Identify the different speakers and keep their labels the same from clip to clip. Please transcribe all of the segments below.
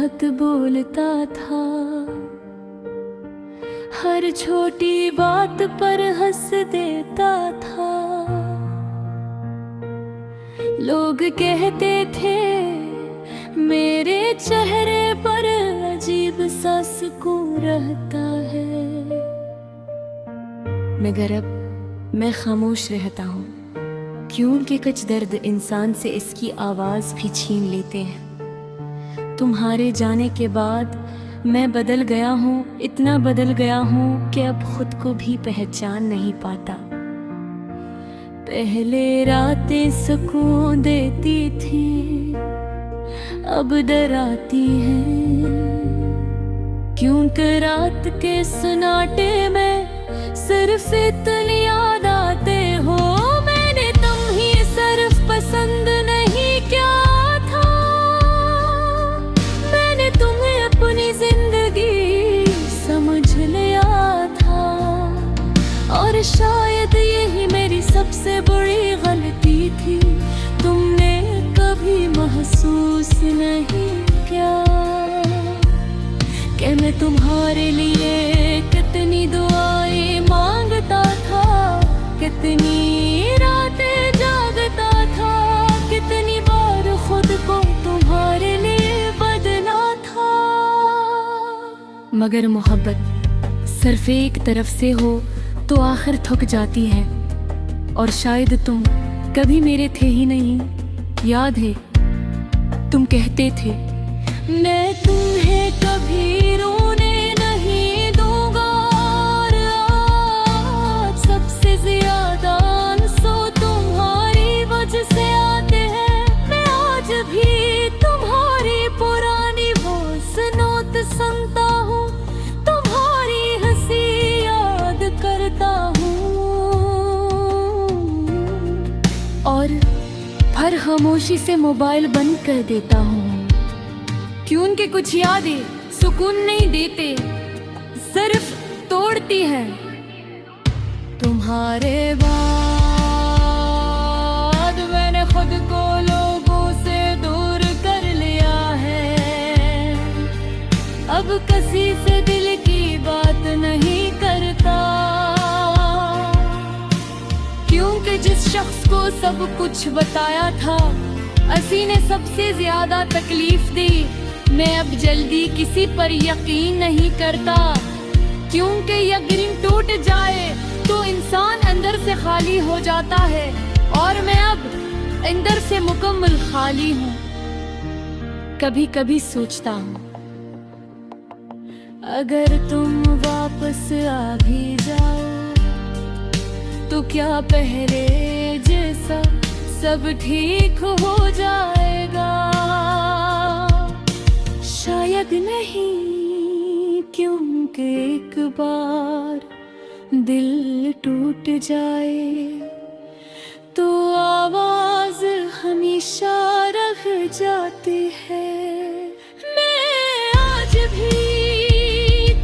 Speaker 1: बहुत बोलता था, हर छोटी बात पर हंस देता था। लोग कहते थे मेरे चेहरे पर अजीब सा सुकून रहता है, मगर अब मैं खामोश रहता हूँ, क्योंकि कुछ दर्द इंसान से इसकी आवाज़ भी छीन लेते हैं। तुम्हारे जाने के बाद मैं बदल गया हूँ, इतना बदल गया हूँ कि अब खुद को भी पहचान नहीं पाता। पहले रातें सुकून देती थी, अब डराती हैं, क्योंकि रात के सन्नाटे में सिर्फ इतनी याद आते हो। मैंने तुम ही सिर्फ पसंद नहीं क्या था, मैंने तुम्हें अपनी जिंदगी समझ लिया था। और शायद यही मेरी सबसे बड़ी गलती थी, तुमने कभी महसूस नहीं किया कि मैं तुम्हारे लिए कितनी दुआएं मांगता था, कितनी रातें जागता था, कितनी बार खुद को तुम्हारे लिए बदला था। मगर मोहब्बत सिर्फ एक तरफ से हो तो आखिर थक जाती है, और शायद तुम कभी मेरे थे ही नहीं। याद है तुम कहते थे मैं तुम्हें कभी रोने नहीं दूंगा, और आज सबसे ज्यादा आंसू तुम्हारी वजह से आते हैं। मैं आज भी तुम्हारी पुरानी वॉइस नोट सुनता हूँ, तुम्हारी हंसी याद करता हूँ, और हर खामोशी से मोबाइल बंद कर देता हूँ, क्योंकि कुछ यादें सुकून नहीं देते, सिर्फ तोड़ती है। तुम्हारे बाद मैंने खुद को लोगों से दूर कर लिया है, अब किसी से दिल की बात नहीं करता, क्योंकि जिस शख्स को सब कुछ बताया था उसी ने सबसे ज्यादा तकलीफ दी। मैं अब जल्दी किसी पर यकीन नहीं करता, क्योंकि यकीन टूट जाए तो इंसान अंदर से खाली हो जाता है, और मैं अब अंदर से मुकम्मल खाली हूँ। कभी कभी सोचता हूँ अगर तुम वापस आ भी जाओ तो क्या पहले जैसा सब ठीक हो जाएगा? शायद नहीं, क्योंकि एक बार दिल टूट जाए तो आवाज हमेशा रह जाती है। मैं आज भी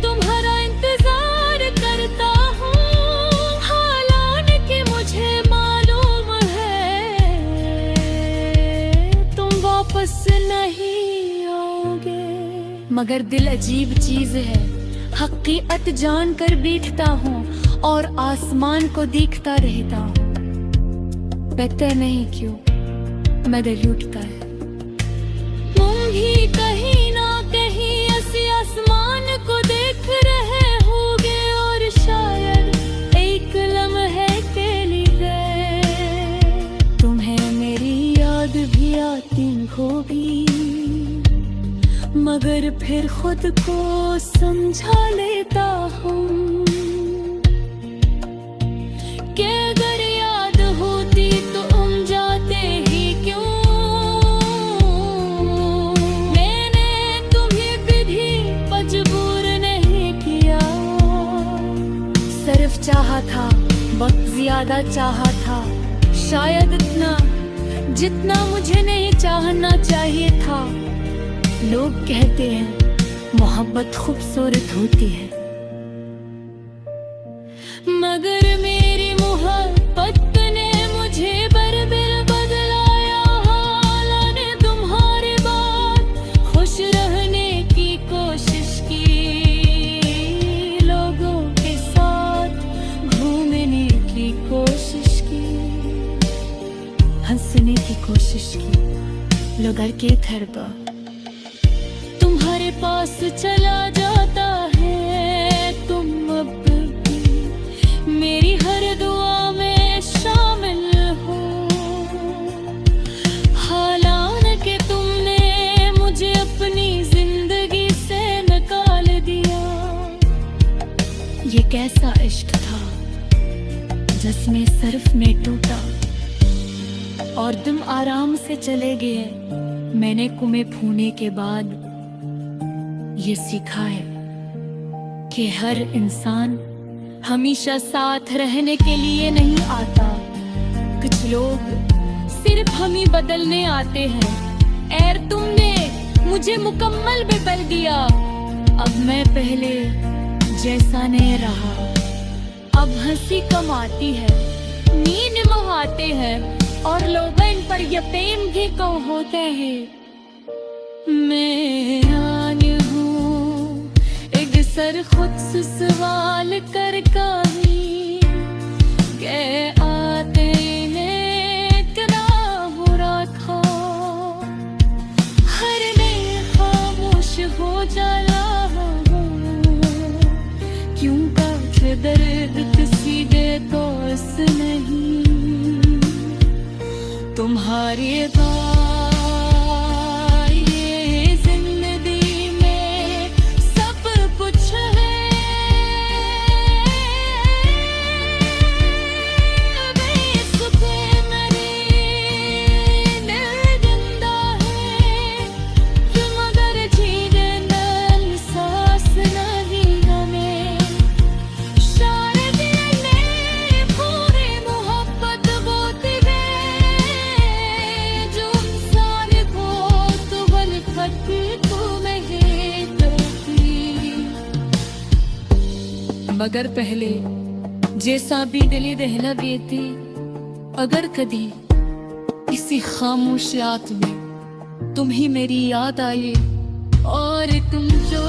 Speaker 1: तुम्हारा इंतजार करता हूँ, हालांकि मुझे मालूम है तुम वापस नहीं आओगे। मगर दिल अजीब चीज है, हकीकत जान कर बैठता हूँ और आसमान को देखता रहता हूँ। पता नहीं क्यों मैं दिल उठता है। तुम भी कहीं ना कहीं ऐसे आसमान को देख रहे होगे, और शायद एक लम्हे के लिए तुम्हें मेरी याद भी आती होगी, मगर फिर खुद को समझा लेता हूँ कि अगर याद होती तो जाते ही क्यों। मैंने तुम्हें कभी मजबूर नहीं किया, सिर्फ चाहा था, बहुत ज्यादा चाहा था, शायद इतना जितना मुझे नहीं चाहना चाहिए था। लोग कहते हैं मोहब्बत खूबसूरत होती है, मगर मेरी मोहब्बत ने मुझे बरबिर बदलाया। हालांकि तुम्हारे बाद खुश रहने के घर पर तुम्हारे पास चला जाता है। तुम अब भी मेरी हर दुआ में शामिल हो। हालांकि तुमने मुझे अपनी जिंदगी से निकाल दिया। ये कैसा इश्क था जिसमें सर्फ में टूटा और तुम आराम से चले गए। मैंने कुएं फूने के बाद ये सीखा है कि हर इंसान हमेशा साथ रहने के लिए नहीं आता। कुछ लोग सिर्फ हम ही बदलने आते हैं। ऐर तुमने मुझे मुकम्मल बदल दिया। अब मैं पहले जैसा नहीं रहा। अब हंसी कम आती है, नींद मोहाते हैं और लोग इन पर यकीन भी कम होते हैं। मैं आनी हूँ एक सर खुद से सवाल कर कभी के आते हैं इतना बुरा था। हर में खामोश हो जाला क्यों का दर्द सीधे दोस्त नहीं। तुम्हारे ये जिंदगी में सब कुछ है। बेसुखे मेरी दिल जिंदा है मगर जीने नल सांस नहीं हमें। शायद ने पूरी मोहब्बत बोती मगर पहले जैसा भी दिली दहला बेती। अगर कभी किसी खामोश रात में तुम्हें मेरी याद आई और तुम जो